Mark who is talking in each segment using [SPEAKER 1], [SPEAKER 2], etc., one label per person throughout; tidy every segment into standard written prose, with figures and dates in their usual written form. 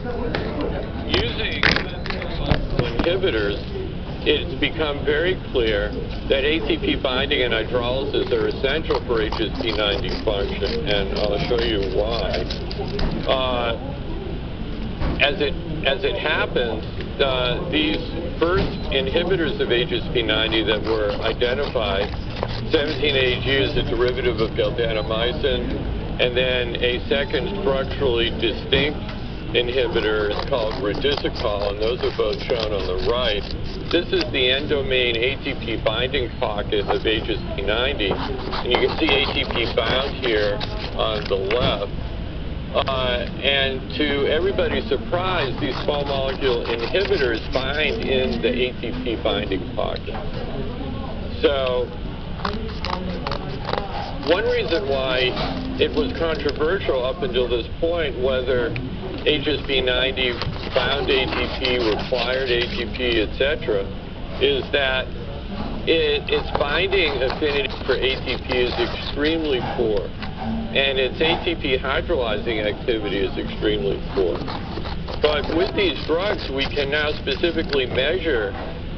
[SPEAKER 1] Using inhibitors, it's become very clear that ATP binding and hydrolysis are essential for HSP90 function, and I'll show you why. As it happens, these first inhibitors of HSP90 that were identified, 17-AG is a derivative of galvanomycin, and then a second structurally distinct inhibitor is called radicicol, and those are both shown on the right. This is the end-domain ATP binding pocket of HSP90, and you can see ATP bound here on the left. And to everybody's surprise, these small molecule inhibitors bind in the ATP binding pocket. So one reason why it was controversial up until this point whether HSP90 bound ATP, required ATP, etc., is that its binding affinity for ATP is extremely poor, and its ATP hydrolyzing activity is extremely poor. But with these drugs, we can now specifically measure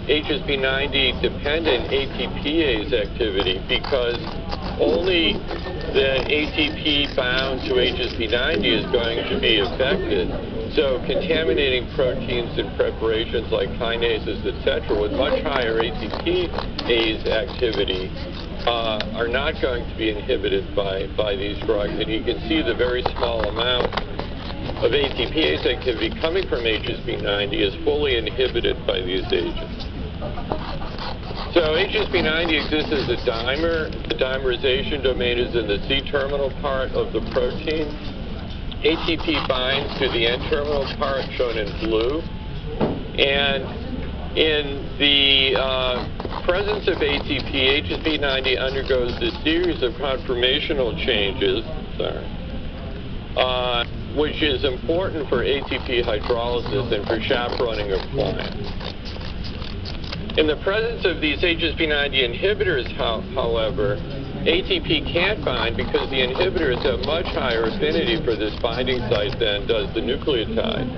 [SPEAKER 1] HSP90-dependent ATPase activity because only the ATP bound to HSP90 is going to be affected. So contaminating proteins and preparations like kinases, etc., with much higher ATPase activity are not going to be inhibited by these drugs. And you can see the very small amount of ATPase activity coming from HSP90 is fully inhibited by these agents. So HSP90 exists as a dimer. The dimerization domain is in the C-terminal part of the protein. ATP binds to the N-terminal part, shown in blue. And in the presence of ATP, HSP90 undergoes a series of conformational changes, which is important for ATP hydrolysis and for chaperoning of plants. In the presence of these HSP90 inhibitors, however, ATP can't bind because the inhibitors have much higher affinity for this binding site than does the nucleotide.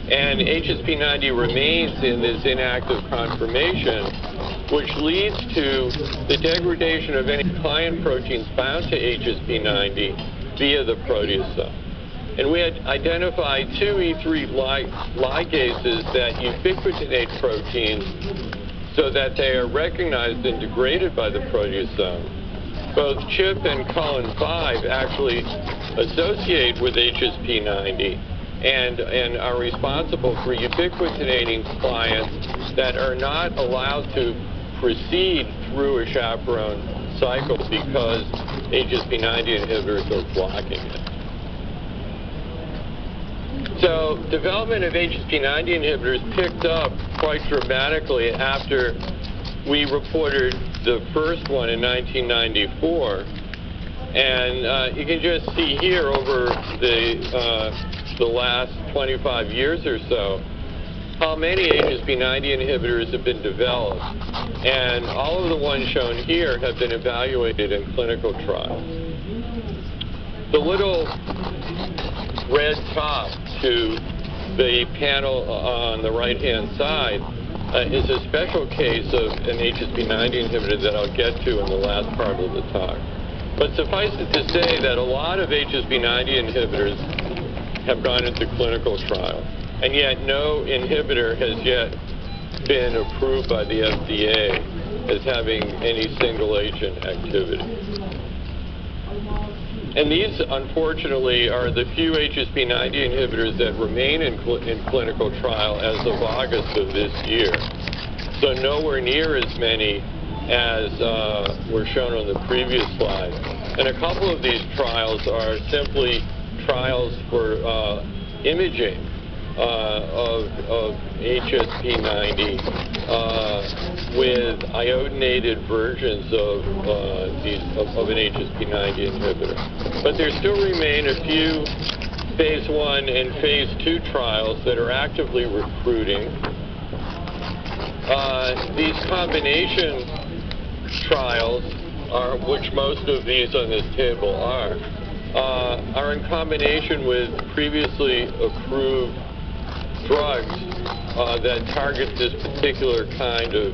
[SPEAKER 1] And HSP90 remains in this inactive conformation, which leads to the degradation of any client proteins bound to HSP90 via the proteasome. And we had identified two E3 ligases that ubiquitinate proteins so that they are recognized and degraded by the proteasome. Both CHIP and COLIN5 actually associate with HSP90 and are responsible for ubiquitinating clients that are not allowed to proceed through a chaperone cycle because HSP90 inhibitors are blocking it. So development of HSP90 inhibitors picked up quite dramatically after we reported the first one in 1994. And you can just see here over the last 25 years or so how many HSP90 inhibitors have been developed. And all of the ones shown here have been evaluated in clinical trials. The little red top to the panel on the right-hand side is a special case of an HSP90 inhibitor that I'll get to in the last part of the talk. But suffice it to say that a lot of HSP90 inhibitors have gone into clinical trial, and yet no inhibitor has yet been approved by the FDA as having any single-agent activity. And these, unfortunately, are the few HSP90 inhibitors that remain in clinical trial as of August of this year. So nowhere near as many as were shown on the previous slide. And a couple of these trials are simply trials for imaging of HSP90 with iodinated versions of an HSP90 inhibitor. But there still remain a few phase 1 and phase 2 trials that are actively recruiting. These combination trials, which most of these on this table are in combination with previously approved drugs that target this particular kind of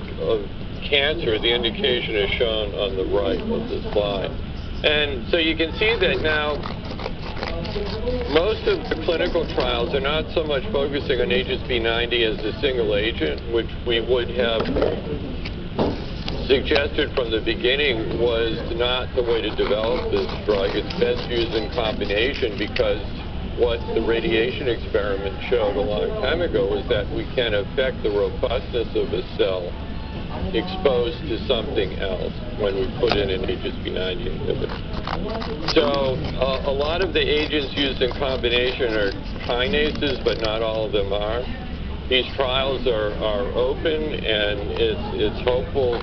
[SPEAKER 1] cancer. The indication is shown on the right of the slide. And so you can see that now most of the clinical trials are not so much focusing on HSP90 as a single agent, which we would have suggested from the beginning was not the way to develop this drug. It's best used in combination because what the radiation experiment showed a long time ago was that we can affect the robustness of a cell exposed to something else when we put in an HSP90 inhibitor. So a lot of the agents used in combination are kinases, but not all of them are. These trials are open, and it's hopeful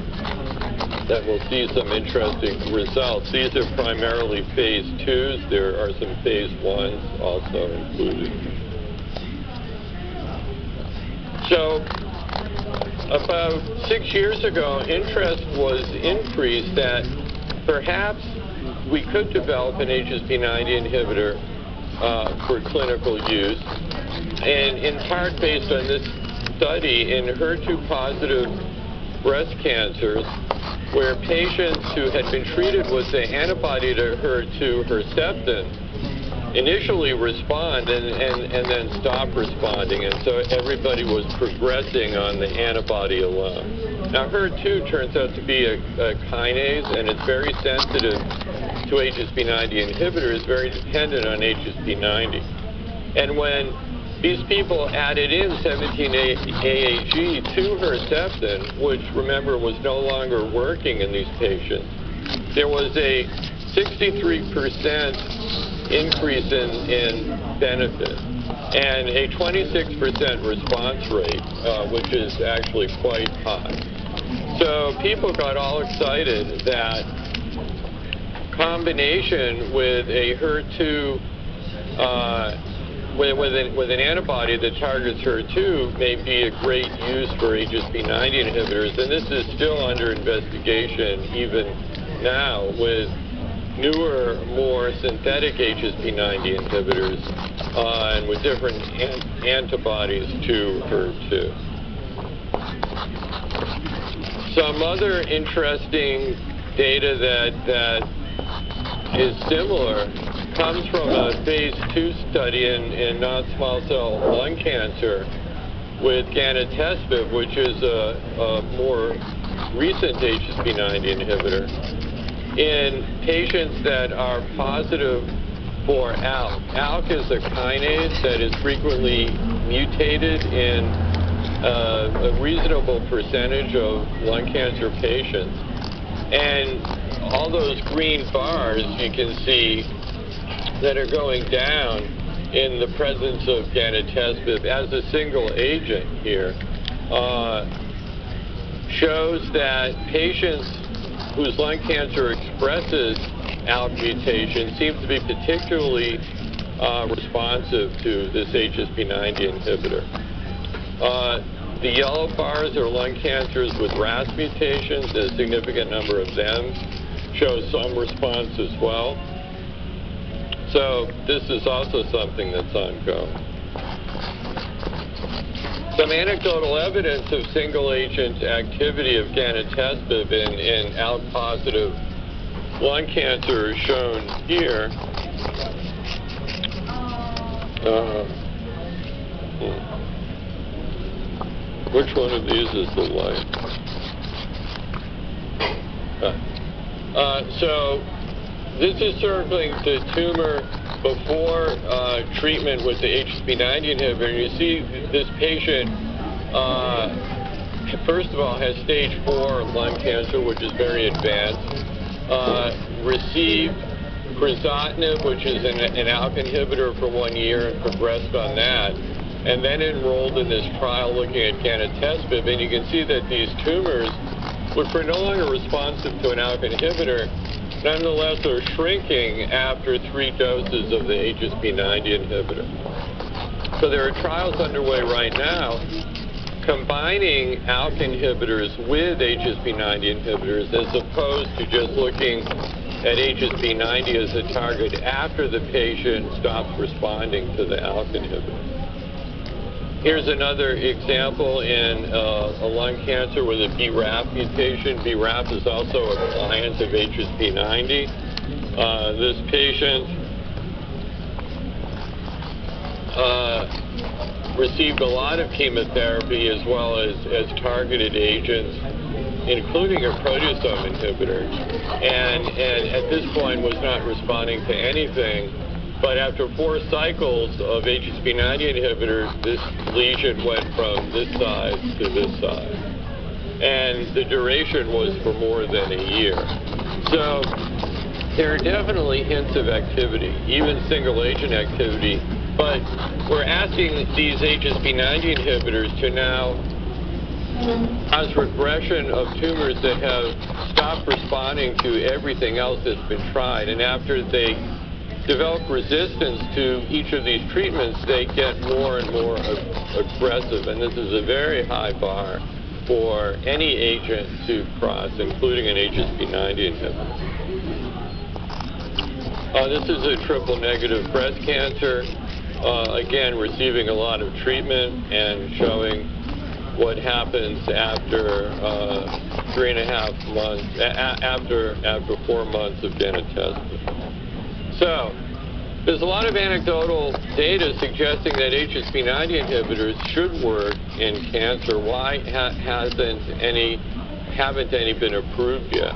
[SPEAKER 1] that we'll see some interesting results. These are primarily phase 2s. There are some phase 1s also included. So about 6 years ago, interest was increased that perhaps we could develop an HSP90 inhibitor for clinical use, and in part based on this study in HER2-positive breast cancers, where patients who had been treated with the antibody to HER2, Herceptin, initially respond and then stop responding, and so everybody was progressing on the antibody alone. Now, HER2 turns out to be a kinase, and it's very sensitive to HSP90 inhibitors, very dependent on HSP90. And when these people added in 17-AAG to Herceptin, which, remember, was no longer working in these patients, there was a 63% increase in benefit and a 26% response rate, which is actually quite high. So people got all excited that combination with a HER2 with an antibody that targets HER2 may be a great use for HSP90 inhibitors, and this is still under investigation even now with newer, more synthetic HSP90 inhibitors and with different antibodies to HER2. Some other interesting data that is similar comes from a phase 2 study in non-small cell lung cancer with gantenerumab, which is a more recent HSP90 inhibitor, in patients that are positive for ALK. ALK is a kinase that is frequently mutated in a reasonable percentage of lung cancer patients. And all those green bars you can see that are going down in the presence of gantenerumab as a single agent here shows that patients whose lung cancer expresses ALK mutation seem to be particularly responsive to this HSP90 inhibitor. The yellow bars are lung cancers with RAS mutations. A significant number of them show some response as well. So this is also something that's ongoing. Some anecdotal evidence of single-agent activity of gantenerumab in ALK-positive lung cancer is shown here. Which one of these is the light? So this is circling the tumor before treatment with the HSP90 inhibitor. And you see this patient, first of all, has stage 4 lung cancer, which is very advanced, received crizotinib, which is an ALK inhibitor, for 1 year and progressed on that, and then enrolled in this trial looking at gantenerumab. And you can see that these tumors, which were no longer responsive to an ALK inhibitor, nonetheless are shrinking after 3 doses of the HSP90 inhibitor. So there are trials underway right now combining ALK inhibitors with HSP90 inhibitors as opposed to just looking at HSP90 as a target after the patient stops responding to the ALK inhibitor. Here's another example in a lung cancer with a BRAF mutation. BRAF is also a client of HSP90. This patient received a lot of chemotherapy as well as targeted agents, including a proteasome inhibitor, and at this point was not responding to anything. But after 4 cycles of HSP90 inhibitors, this lesion went from this size to this size. And the duration was for more than a year. So there are definitely hints of activity, even single agent activity. But we're asking these HSP90 inhibitors to now cause regression of tumors that have stopped responding to everything else that's been tried. And after they develop resistance to each of these treatments, they get more and more aggressive. And this is a very high bar for any agent to cross, including an HSP90 inhibitor. This is a triple-negative breast cancer. Again, receiving a lot of treatment and showing what happens after 3.5 months, after 4 months of genotestin. So, there's a lot of anecdotal data suggesting that HSP90 inhibitors should work in cancer. Why haven't any been approved yet?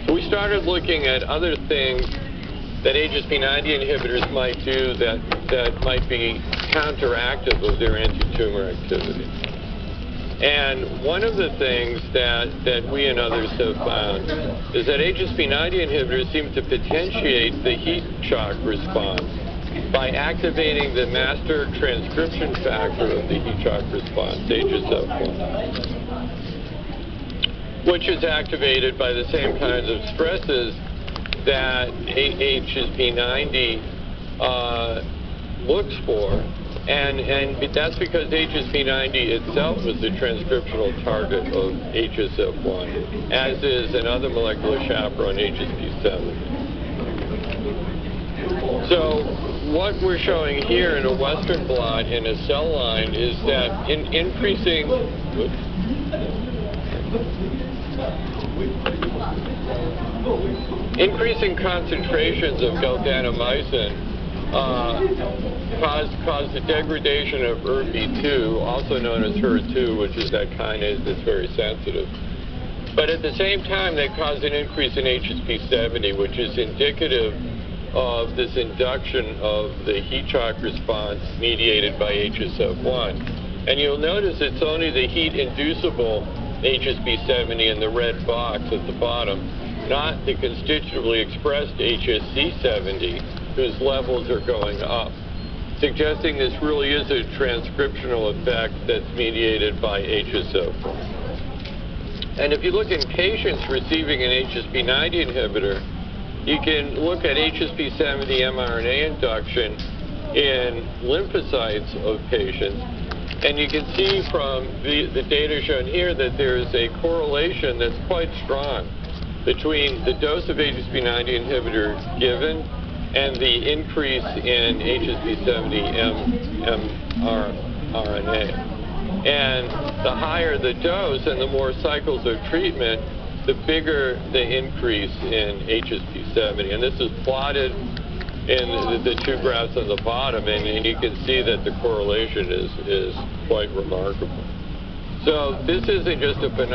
[SPEAKER 1] So we started looking at other things that HSP90 inhibitors might do that might be counteractive of their anti-tumor activity. And one of the things that we and others have found is that HSP90 inhibitors seem to potentiate the heat shock response by activating the master transcription factor of the heat shock response, HSF1, which is activated by the same kinds of stresses that HSP90 looks for. And that's because HSP90 itself is the transcriptional target of HSF1, as is another molecular chaperone, HSP70. So what we're showing here in a Western blot in a cell line is that increasing concentrations of galvanomycin caused the degradation of ERBB2, also known as HER2, which is that kinase that's very sensitive. But at the same time, they cause an increase in HSP70, which is indicative of this induction of the heat shock response mediated by HSF1. And you'll notice it's only the heat-inducible HSP70 in the red box at the bottom, not the constitutively expressed HSC70, whose levels are going up, suggesting this really is a transcriptional effect that's mediated by HSF1. And if you look in patients receiving an HSP90 inhibitor, you can look at HSP70 mRNA induction in lymphocytes of patients, and you can see from the data shown here that there's a correlation that's quite strong between the dose of HSP90 inhibitor given and the increase in HSP70 mRNA. And the higher the dose and the more cycles of treatment, the bigger the increase in HSP70. And this is plotted in the 2 graphs on the bottom, and you can see that the correlation is quite remarkable. So this isn't just a phenomenon.